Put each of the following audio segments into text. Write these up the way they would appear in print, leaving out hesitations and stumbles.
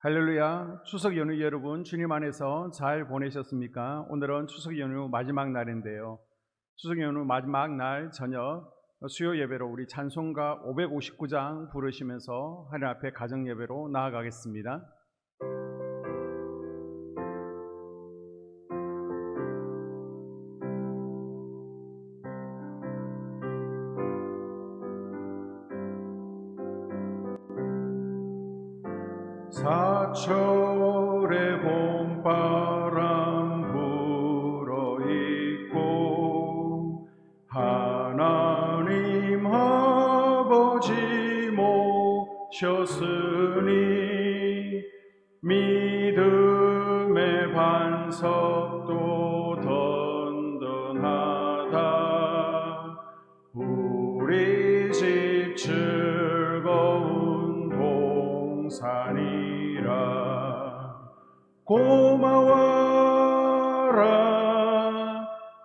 할렐루야. 추석 연휴 여러분 주님 안에서 잘 보내셨습니까? 오늘은 추석 연휴 마지막 날인데요. 추석 연휴 마지막 날 저녁 수요 예배로 우리 찬송가 559장 부르시면서 하나님 앞에 가정 예배로 나아가겠습니다. 사철의 봄바람 불어있고 하나님 아버지 모셨으니 믿음의 반석도 든든하다. 우리 집 즐거운 동산이 고마워라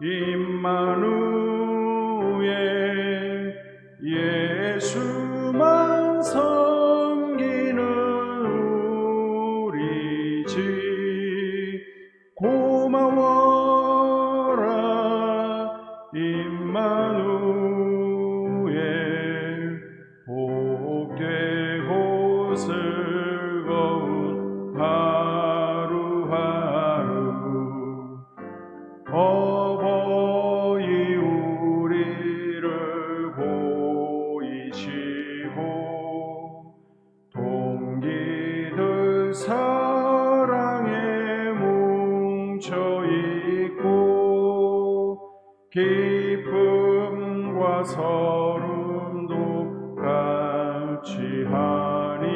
임마누엘 예수만 섬기는 우리 집 고마워라 임마누엘 복되고 즐거운 하루하루 어버이 우리를 보이시고 동기들 사랑에 뭉쳐있고 기쁨과 서름도 같이 하니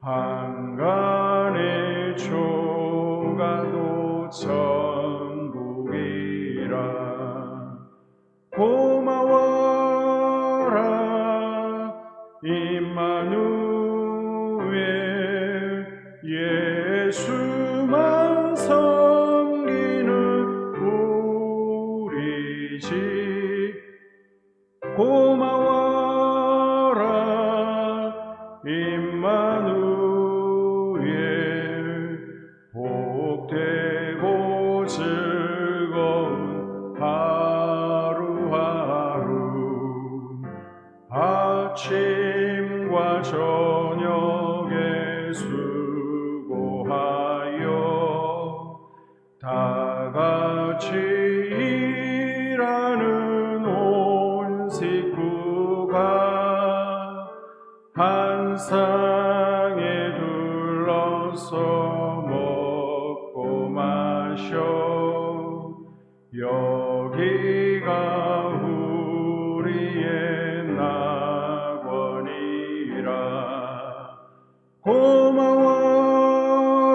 한간의 초가도 천국이라. 고마워라 임마누엘 예수만 섬기는 우리 집 고마워라 임마누엘 복되고 즐거운 하루하루 아침과 저녁에 수고하여 다같이 일하는 온 식구가 한 상에 둘러서 먹고 마셔 여기가 우리의 낙원이라.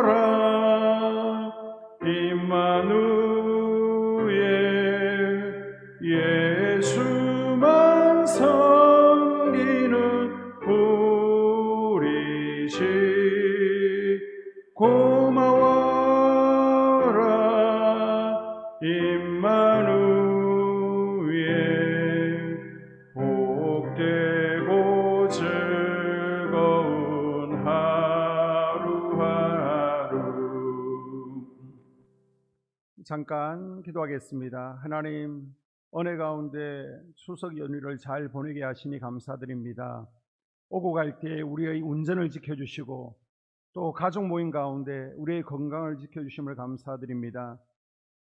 고마워라 임마누엘 예수만 섬기는 우리 집 고마워라 임마누엘 복되고 즐거운 하루하루. 잠깐 기도하겠습니다. 하나님, 은혜 가운데 추석 연휴를 잘 보내게 하시니 감사드립니다. 오고 갈 때 우리의 운전을 지켜주시고 또 가족 모임 가운데 우리의 건강을 지켜주심을 감사드립니다.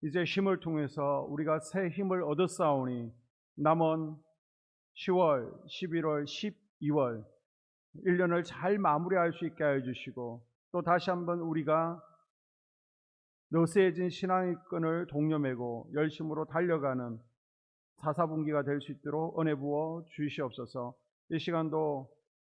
이제 쉼을 통해서 우리가 새 힘을 얻었사오니 남은 10월, 11월, 12월 1년을 잘 마무리할 수 있게 해주시고 또 다시 한번 우리가 너세해진 신앙의 끈을 동여매고 열심으로 달려가는 사사분기가 될 수 있도록 은혜 부어 주시옵소서. 이 시간도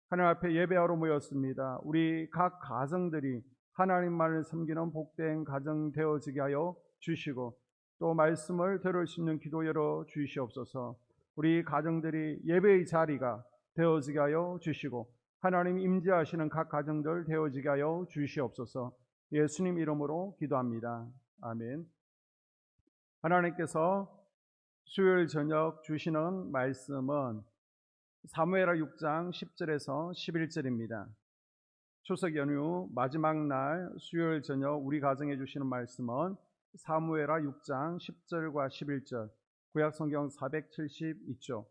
하나님 앞에 예배하러 모였습니다. 우리 각 가정들이 하나님만을 섬기는 복된 가정 되어지게 하여 주시고 또 말씀을 들을 수 있는 기도 열어 주시옵소서. 우리 가정들이 예배의 자리가 되어지게 하여 주시고 하나님 임재하시는 각 가정들 되어지게 하여 주시옵소서. 예수님 이름으로 기도합니다. 아멘. 하나님께서 수요일 저녁 주시는 말씀은 사무엘하 6장 10절에서 11절입니다. 추석 연휴 마지막 날 수요일 저녁 우리 가정에 주시는 말씀은 사무엘하 6장 10절과 11절, 구약성경 472쪽.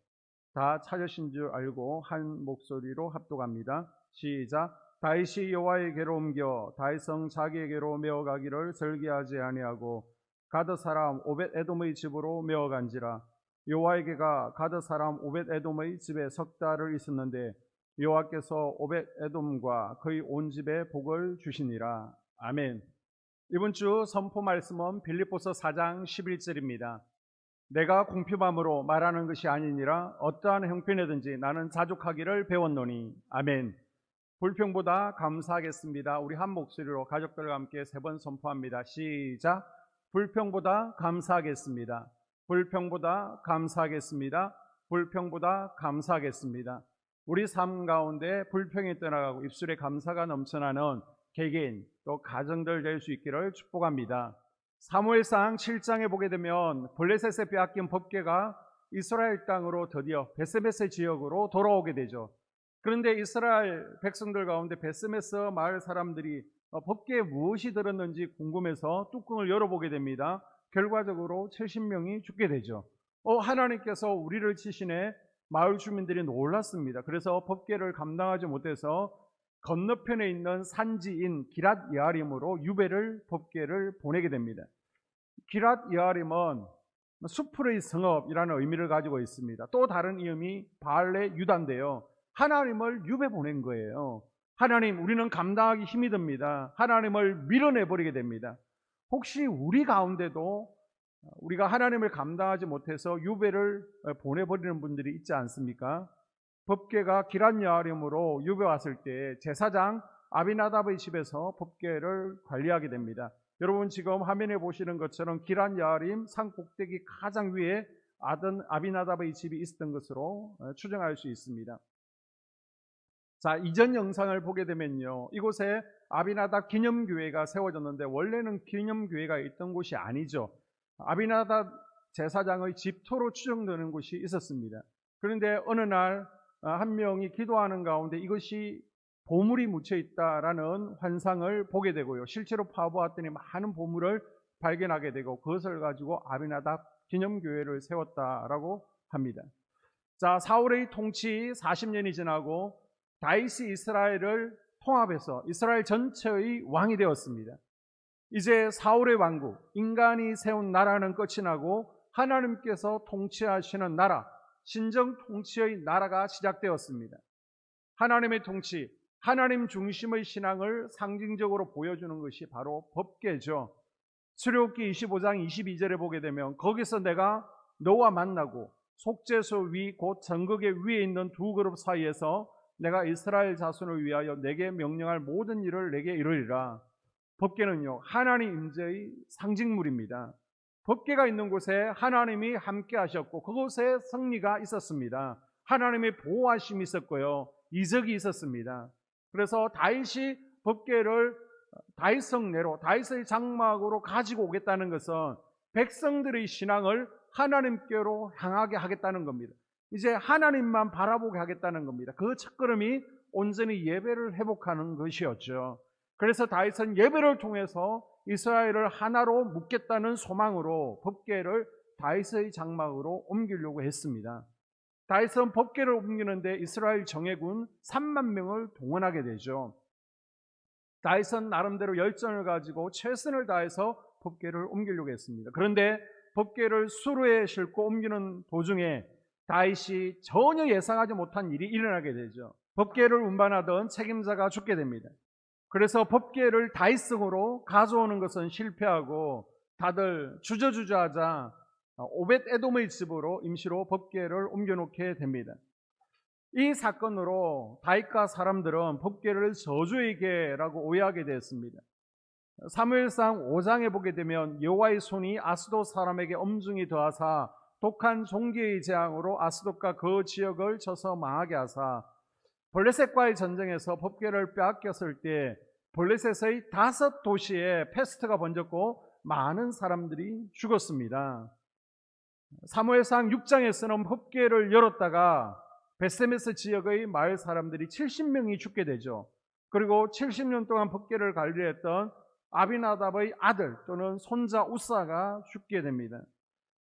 다 찾으신 줄 알고 한 목소리로 합독합니다. 시작. 다윗이 여호와에게로 옮겨 다윗성 자기에게로 메어가기를 설계하지 아니하고 가드 사람 오벳 에돔의 집으로 메어간지라. 여호와에게가 가드 사람 오벳 에돔의 집에 석 달을 있었는데 여호와께서 오벳 에돔과 그의 온 집에 복을 주시니라. 아멘. 이번 주 선포 말씀은 빌립보서 4장 11절입니다. 내가 공표함으로 말하는 것이 아니니라 어떠한 형편이든지 나는 자족하기를 배웠노니. 아멘. 불평보다 감사하겠습니다. 우리 한 목소리로 가족들과 함께 3번 선포합니다. 시작. 불평보다 감사하겠습니다. 불평보다 감사하겠습니다. 불평보다 감사하겠습니다. 우리 삶 가운데 불평이 떠나가고 입술에 감사가 넘쳐나는 개개인 또 가정들 될 수 있기를 축복합니다. 사무엘상 7장에 보게 되면 블레셋에 빼앗긴 법궤가 이스라엘 땅으로 드디어 베스메스 지역으로 돌아오게 되죠. 그런데 이스라엘 백성들 가운데 베스메스 마을 사람들이 법궤에 무엇이 들었는지 궁금해서 뚜껑을 열어보게 됩니다. 결과적으로 70명이 죽게 되죠. 하나님께서 우리를 치시네. 마을 주민들이 놀랐습니다. 그래서 법궤를 감당하지 못해서 건너편에 있는 산지인 기랏 여아림으로 유배를 법궤를 보내게 됩니다. 기랏 여아림은 수풀의 성읍이라는 의미를 가지고 있습니다. 또 다른 이름이 바알레 유다인데요. 하나님을 유배 보낸 거예요. 하나님, 우리는 감당하기 힘이 듭니다. 하나님을 밀어내버리게 됩니다. 혹시 우리 가운데도 우리가 하나님을 감당하지 못해서 유배를 보내버리는 분들이 있지 않습니까? 법궤가 기랏 여아림으로 유배 왔을 때 제사장 아비나답의 집에서 법궤를 관리하게 됩니다. 여러분 지금 화면에 보시는 것처럼 기랏 여아림 산 꼭대기 가장 위에 아들 아비나답의 집이 있었던 것으로 추정할 수 있습니다. 자, 이전 영상을 보게 되면요, 이곳에 아비나답 기념교회가 세워졌는데 원래는 기념교회가 있던 곳이 아니죠. 아비나답 제사장의 집토로 추정되는 곳이 있었습니다. 그런데 어느 날 한 명이 기도하는 가운데 이것이 보물이 묻혀 있다라는 환상을 보게 되고요, 실제로 파보았더니 많은 보물을 발견하게 되고 그것을 가지고 아비나답 기념교회를 세웠다라고 합니다. 자, 사울의 통치 40년이 지나고 다윗이 이스라엘을 통합해서 이스라엘 전체의 왕이 되었습니다. 이제 사울의 왕국, 인간이 세운 나라는 끝이 나고 하나님께서 통치하시는 나라, 신정 통치의 나라가 시작되었습니다. 하나님의 통치, 하나님 중심의 신앙을 상징적으로 보여주는 것이 바로 법궤죠. 출애굽기 25장 22절에 보게 되면 거기서 내가 너와 만나고 속죄소 위 곧 정극의 위에 있는 두 그룹 사이에서 내가 이스라엘 자손을 위하여 내게 명령할 모든 일을 내게 이루리라. 법궤는요, 하나님 임재의 상징물입니다. 법궤가 있는 곳에 하나님이 함께 하셨고 그곳에 승리가 있었습니다. 하나님의 보호하심이 있었고요, 이적이 있었습니다. 그래서 다윗이 법궤를 다윗성 내로 다윗의 장막으로 가지고 오겠다는 것은 백성들의 신앙을 하나님께로 향하게 하겠다는 겁니다. 이제 하나님만 바라보게 하겠다는 겁니다. 그 첫걸음이 온전히 예배를 회복하는 것이었죠. 그래서 다윗은 예배를 통해서 이스라엘을 하나로 묶겠다는 소망으로 법궤를 다윗의 장막으로 옮기려고 했습니다. 다윗은 법궤를 옮기는데 이스라엘 정예군 3만 명을 동원하게 되죠. 다윗은 나름대로 열정을 가지고 최선을 다해서 법궤를 옮기려고 했습니다. 그런데 법궤를 수로에 싣고 옮기는 도중에 다윗이 전혀 예상하지 못한 일이 일어나게 되죠. 법궤를 운반하던 책임자가 죽게 됩니다. 그래서 법궤를 다윗성으로 가져오는 것은 실패하고 다들 주저주저하자 오벳 에돔의 집으로 임시로 법궤를 옮겨놓게 됩니다. 이 사건으로 다윗과 사람들은 법궤를 저주의 궤라고 오해하게 되었습니다. 사무엘상 5장에 보게 되면 여호와의 손이 아스돗 사람에게 엄중히 더하사 독한 종기의 재앙으로 아스돗과 그 지역을 쳐서 망하게 하사 블레셋과의 전쟁에서 법궤를 빼앗겼을 때 블레셋의 5도시에 패스트가 번졌고 많은 사람들이 죽었습니다. 사무엘상 6장에서는 법궤를 열었다가 베스메스 지역의 마을 사람들이 70명이 죽게 되죠. 그리고 70년 동안 법궤를 관리했던 아비나답의 아들 또는 손자 우사가 죽게 됩니다.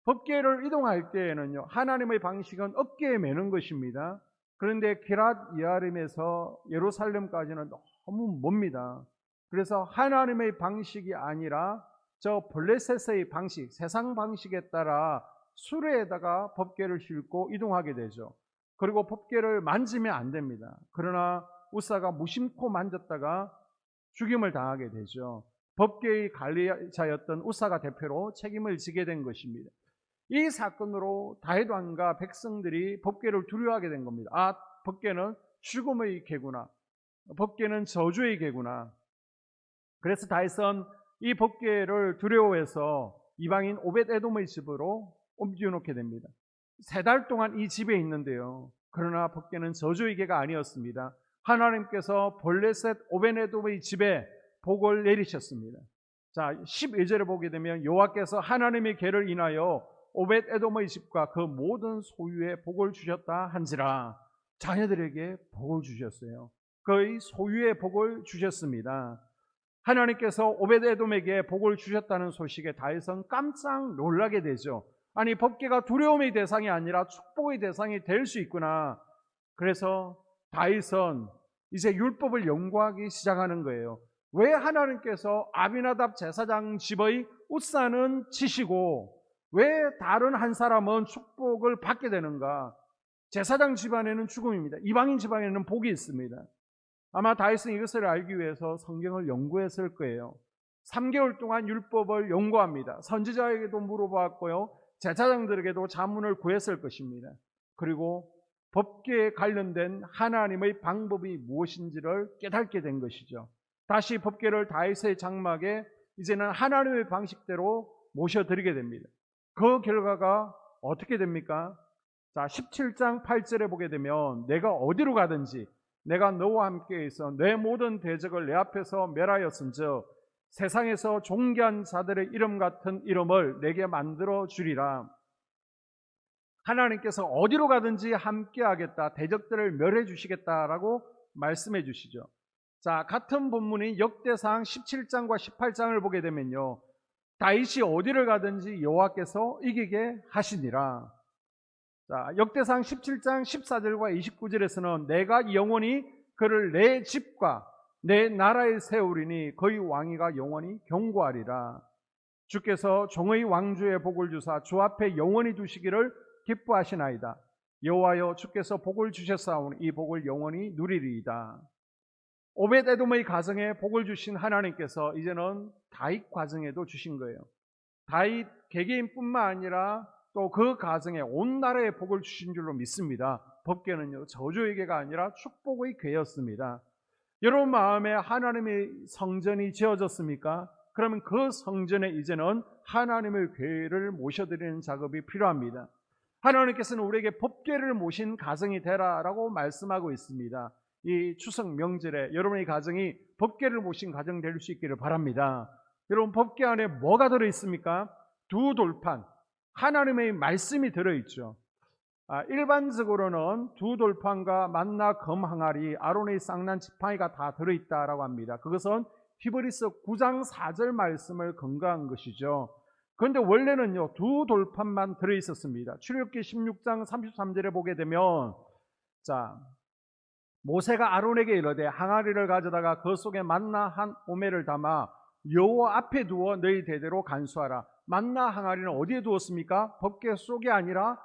법궤를 이동할 때에는요, 하나님의 방식은 어깨에 매는 것입니다. 그런데 기랏 예아림에서 예루살렘까지는 너무 멉니다. 그래서 하나님의 방식이 아니라 저 블레셋의 방식, 세상 방식에 따라 수레에다가 법궤를 싣고 이동하게 되죠. 그리고 법궤를 만지면 안 됩니다. 그러나 우사가 무심코 만졌다가 죽임을 당하게 되죠. 법궤의 관리자였던 우사가 대표로 책임을 지게 된 것입니다. 이 사건으로 다윗 왕과 백성들이 법궤를 두려워하게 된 겁니다. 아, 법궤는 죽음의 궤구나. 법궤는 저주의 궤구나. 그래서 다윗은 이 법궤를 두려워해서 이방인 오벳에돔의 집으로 옮겨놓게 됩니다. 3달 동안 이 집에 있는데요. 그러나 법궤는 저주의 궤가 아니었습니다. 하나님께서 블레셋 오벳에돔의 집에 복을 내리셨습니다. 자, 11절에 보게 되면 여호와께서 하나님의 궤를 인하여 오벳에돔의 집과 그 모든 소유에 복을 주셨다 한지라. 자녀들에게 복을 주셨어요. 그의 소유에 복을 주셨습니다. 하나님께서 오벳에돔에게 복을 주셨다는 소식에 다윗은 깜짝 놀라게 되죠. 아니, 법궤가 두려움의 대상이 아니라 축복의 대상이 될 수 있구나. 그래서 다윗은 이제 율법을 연구하기 시작하는 거예요. 왜 하나님께서 아비나답 제사장 집의 우사는 치시고 왜 다른 한 사람은 축복을 받게 되는가? 제사장 집안에는 죽음입니다. 이방인 집안에는 복이 있습니다. 아마 다윗은 이것을 알기 위해서 성경을 연구했을 거예요. 3개월 동안 율법을 연구합니다. 선지자에게도 물어봤고요, 제사장들에게도 자문을 구했을 것입니다. 그리고 법궤에 관련된 하나님의 방법이 무엇인지를 깨닫게 된 것이죠. 다시 법궤를 다윗의 장막에 이제는 하나님의 방식대로 모셔드리게 됩니다. 그 결과가 어떻게 됩니까? 자, 17장 8절에 보게 되면 내가 어디로 가든지 내가 너와 함께 있어 내 모든 대적을 내 앞에서 멸하였은즉 세상에서 존귀한 자들의 이름 같은 이름을 내게 만들어 주리라. 하나님께서 어디로 가든지 함께 하겠다, 대적들을 멸해 주시겠다라고 말씀해 주시죠. 자, 같은 본문인 역대상 17장과 18장을 보게 되면요, 다윗이 어디를 가든지 여호와께서 이기게 하시니라. 자, 역대상 17장 14절과 29절에서는 내가 영원히 그를 내 집과 내 나라에 세우리니 그의 왕위가 영원히 견고하리라. 주께서 종의 왕주의 복을 주사 주 앞에 영원히 두시기를 기뻐하시나이다. 여호와여, 주께서 복을 주셨사오니 이 복을 영원히 누리리이다. 오벳에돔의 가정에 복을 주신 하나님께서 이제는 다윗 가정에도 주신 거예요. 다윗 개개인뿐만 아니라 또 그 가정에 온 나라에 복을 주신 줄로 믿습니다. 법궤는요, 저주의 궤가 아니라 축복의 궤였습니다. 여러분 마음에 하나님의 성전이 지어졌습니까? 그러면 그 성전에 이제는 하나님의 궤를 모셔드리는 작업이 필요합니다. 하나님께서는 우리에게 법궤를 모신 가정이 되라라고 말씀하고 있습니다. 이 추석 명절에 여러분의 가정이 법궤를 모신 가정 될 수 있기를 바랍니다. 여러분, 법궤 안에 뭐가 들어있습니까? 2 돌판, 하나님의 말씀이 들어있죠. 일반적으로는 2 돌판과 만나 검 항아리, 아론의 쌍난 지팡이가 다 들어있다라고 합니다. 그것은 히브리서 9장 4절 말씀을 근거한 것이죠. 그런데 원래는요, 2 돌판만 들어있었습니다. 출애굽기 16장 33절에 보게 되면, 자, 모세가 아론에게 이르되 항아리를 가져다가 그 속에 만나 한 오멜을 담아 여호와 앞에 두어 너희 대대로 간수하라. 만나 항아리는 어디에 두었습니까? 법궤 속에 아니라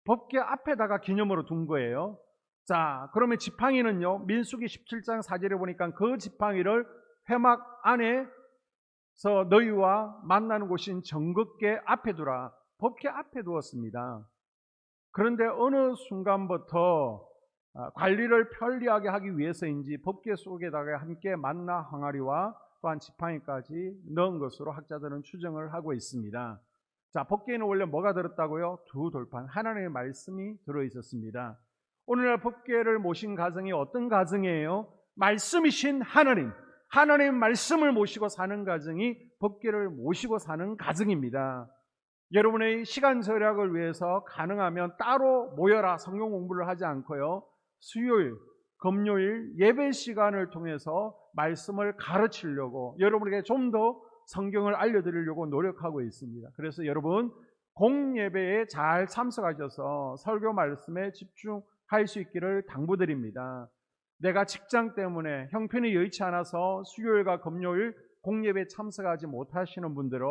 법궤 앞에다가 기념으로 둔 거예요. 자, 그러면 지팡이는요, 민수기 17장 4절에 보니까 그 지팡이를 회막 안에서 너희와 만나는 곳인 정극궤 앞에 두라. 법궤 앞에 두었습니다. 그런데 어느 순간부터 관리를 편리하게 하기 위해서인지 법궤 속에다가 함께 만나 항아리와 또한 지팡이까지 넣은 것으로 학자들은 추정을 하고 있습니다. 자, 법궤에는 원래 뭐가 들었다고요? 2 돌판, 하나님의 말씀이 들어있었습니다. 오늘날 법궤를 모신 가정이 어떤 가정이에요? 말씀이신 하나님, 하나님의 말씀을 모시고 사는 가정이 법궤를 모시고 사는 가정입니다. 여러분의 시간 절약을 위해서 가능하면 따로 모여라 성경 공부를 하지 않고요, 수요일 금요일 예배 시간을 통해서 말씀을 가르치려고 여러분에게 좀 더 성경을 알려드리려고 노력하고 있습니다. 그래서 여러분 공예배에 잘 참석하셔서 설교 말씀에 집중할 수 있기를 당부드립니다. 내가 직장 때문에 형편이 여의치 않아서 수요일과 금요일 공예배에 참석하지 못하시는 분들은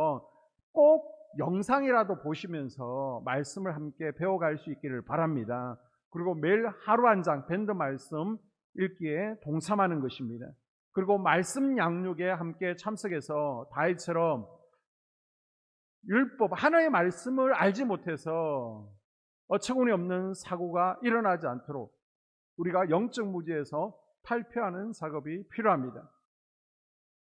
꼭 영상이라도 보시면서 말씀을 함께 배워갈 수 있기를 바랍니다. 그리고 매일 하루 한 장 밴드 말씀 읽기에 동참하는 것입니다. 그리고 말씀 양육에 함께 참석해서 다윗처럼 율법 하나의 말씀을 알지 못해서 어처구니 없는 사고가 일어나지 않도록 우리가 영적 무지에서 탈피하는 작업이 필요합니다.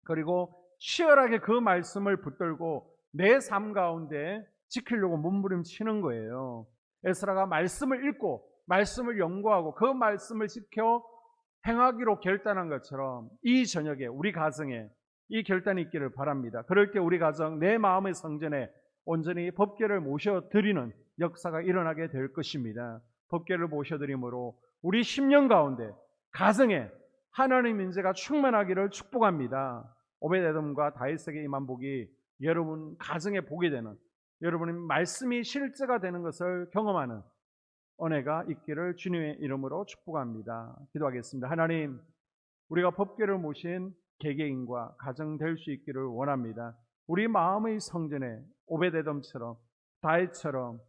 그리고 치열하게 그 말씀을 붙들고 내 삶 가운데 지키려고 몸부림치는 거예요. 에스라가 말씀을 읽고 말씀을 연구하고 그 말씀을 지켜 행하기로 결단한 것처럼 이 저녁에 우리 가정에 이 결단이 있기를 바랍니다. 그럴 때 우리 가정 내 마음의 성전에 온전히 법궤를 모셔드리는 역사가 일어나게 될 것입니다. 법궤를 모셔드림으로 우리 10년 가운데 가정에 하나님 인재가 충만하기를 축복합니다. 오벳에돔과 다윗에게 임한 복이 여러분 가정에 복이 되는, 여러분의 말씀이 실제가 되는 것을 경험하는 은혜가 있기를 주님의 이름으로 축복합니다. 기도하겠습니다. 하나님, 우리가 법궤를 모신 개개인과 가정 될 수 있기를 원합니다. 우리 마음의 성전에 오벳에돔처럼 다윗처럼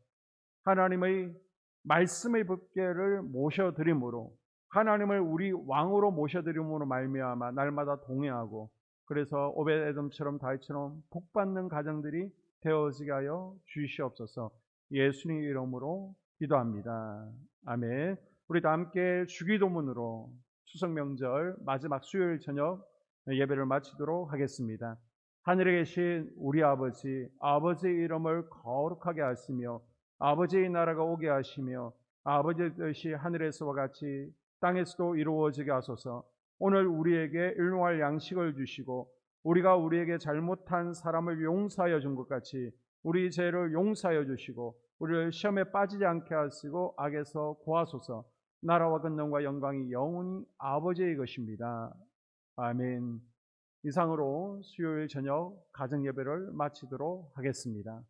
하나님의 말씀의 법궤를 모셔드림으로 하나님을 우리 왕으로 모셔드림으로 말미암아 날마다 동행하고 그래서 오벳에돔처럼 다윗처럼 복받는 가정들이 되어지게 하여 주시옵소서. 예수님의 이름으로 기도합니다. 아멘. 우리 다 함께 주기도문으로 추석 명절 마지막 수요일 저녁 예배를 마치도록 하겠습니다. 하늘에 계신 우리 아버지, 아버지의 이름을 거룩하게 하시며 아버지의 나라가 오게 하시며 아버지의 뜻이 하늘에서와 같이 땅에서도 이루어지게 하소서. 오늘 우리에게 일용할 양식을 주시고 우리가 우리에게 잘못한 사람을 용서하여 준 것 같이 우리 죄를 용서하여 주시고 우리를 시험에 빠지지 않게 하시고 악에서 구하소서. 나라와 권능과 영광이 영원히 아버지의 것입니다. 아멘. 이상으로 수요일 저녁 가정예배를 마치도록 하겠습니다.